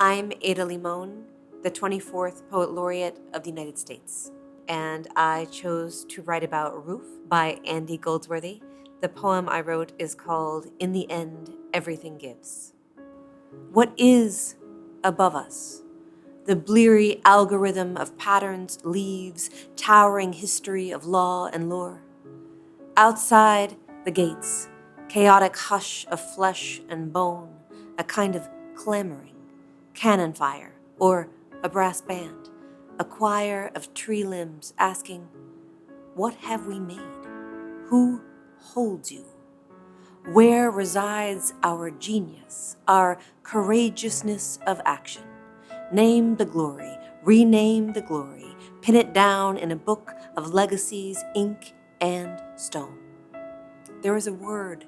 I'm Ada Limón, the 24th Poet Laureate of the United States, and I chose to write about Roof by Andy Goldsworthy. The poem I wrote is called In the End, Everything Gives. What is above us? The bleary algorithm of patterns, leaves, towering history of law and lore. Outside the gates, chaotic hush of flesh and bone, a kind of clamoring, cannon fire, or a brass band, a choir of tree limbs asking, what have we made? Who holds you? Where resides our genius, our courageousness of action? Name the glory, rename the glory, pin it down in a book of legacies, ink and stone. There is a word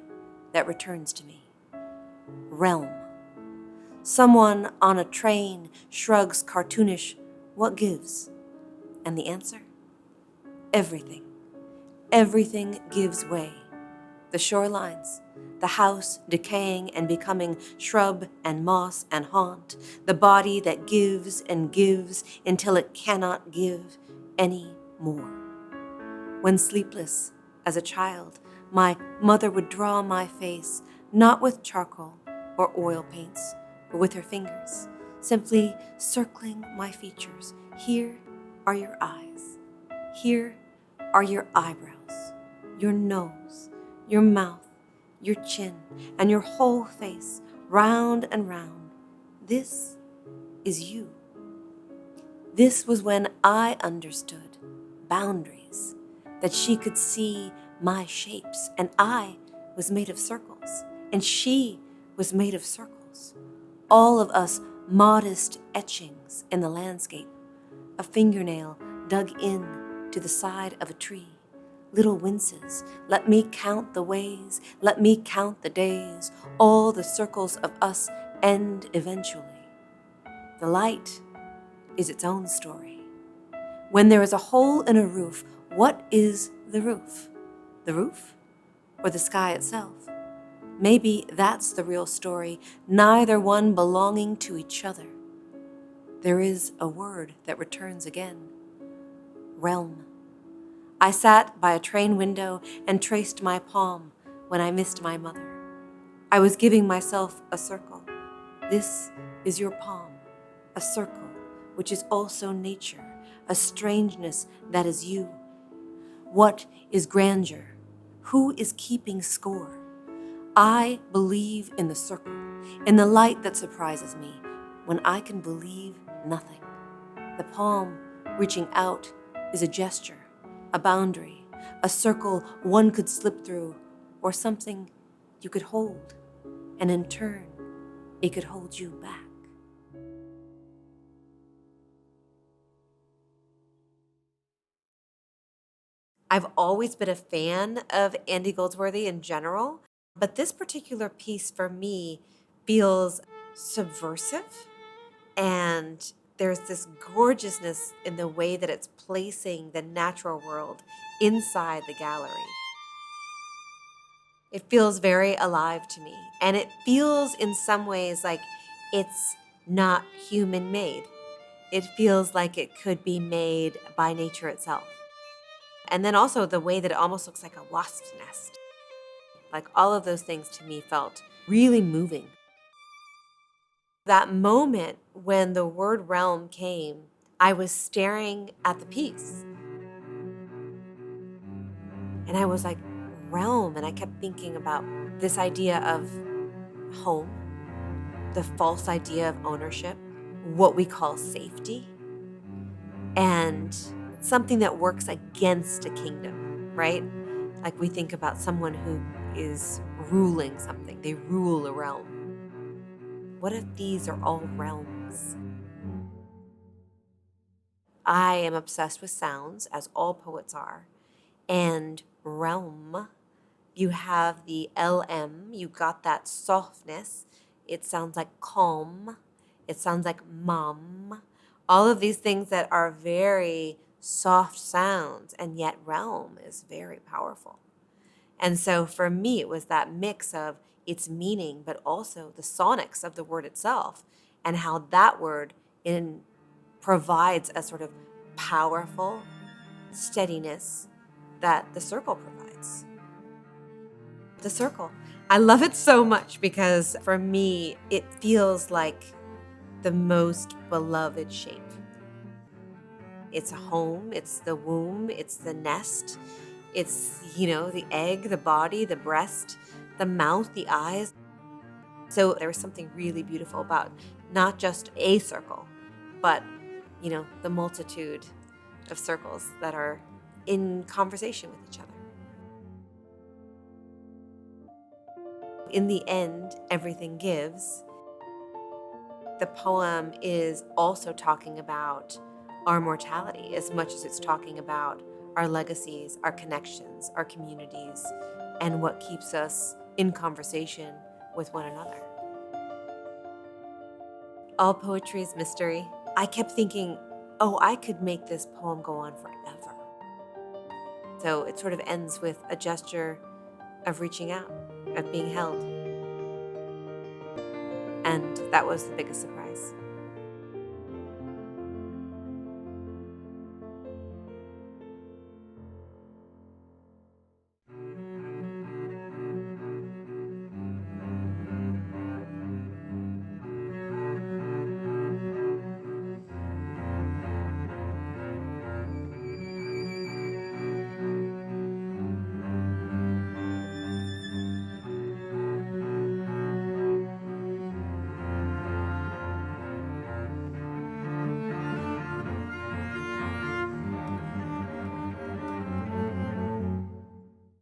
that returns to me. Realm. Someone on a train shrugs cartoonish, what gives? And the answer? Everything. Everything gives way. The shorelines, the house decaying and becoming shrub and moss and haunt, the body that gives and gives until it cannot give any more. When sleepless as a child, my mother would draw my face, not with charcoal or oil paints, but with her fingers, simply circling my features. Here are your eyes. Here are your eyebrows, your nose, your mouth, your chin, and your whole face, round and round. This is you. This was when I understood boundaries, that she could see my shapes, and I was made of circles, and she was made of circles. All of us modest etchings in the landscape, a fingernail dug in to the side of a tree, little winces, let me count the ways, let me count the days, all the circles of us end eventually. The light is its own story. When there is a hole in a roof, what is the roof? The roof or the sky itself? Maybe that's the real story, neither one belonging to each other. There is a word that returns again. Realm. I sat by a train window and traced my palm when I missed my mother. I was giving myself a circle. This is your palm, a circle, which is also nature, a strangeness that is you. What is grandeur? Who is keeping score? I believe in the circle, in the light that surprises me, when I can believe nothing. The palm reaching out is a gesture, a boundary, a circle one could slip through, or something you could hold, and in turn, it could hold you back. I've always been a fan of Andy Goldsworthy in general, but this particular piece for me feels subversive, and there's this gorgeousness in the way that it's placing the natural world inside the gallery. It feels very alive to me, and it feels in some ways like it's not human-made. It feels like it could be made by nature itself. And then also the way that it almost looks like a wasp's nest. Like all of those things to me felt really moving. That moment when the word realm came, I was staring at the piece. And I was like, realm. And I kept thinking about this idea of home, the false idea of ownership, what we call safety, and something that works against a kingdom, right? Like we think about someone who is ruling something. They rule a realm. What if these are all realms? I am obsessed with sounds, as all poets are. And realm, you have the LM, you got that softness. It sounds like calm. It sounds like mom. All of these things that are very soft sounds, and yet realm is very powerful. And so for me, it was that mix of its meaning, but also the sonics of the word itself, and how that word provides a sort of powerful steadiness that the circle provides. The circle. I love it so much because for me, it feels like the most beloved shape. It's a home, it's the womb, it's the nest, it's, the egg, the body, the breast, the mouth, the eyes. So there was something really beautiful about not just a circle, but, the multitude of circles that are in conversation with each other. In the end, everything gives. The poem is also talking about our mortality as much as it's talking about our legacies, our connections, our communities, and what keeps us in conversation with one another. All poetry is mystery. I kept thinking, I could make this poem go on forever. So it sort of ends with a gesture of reaching out, of being held. And that was the biggest surprise.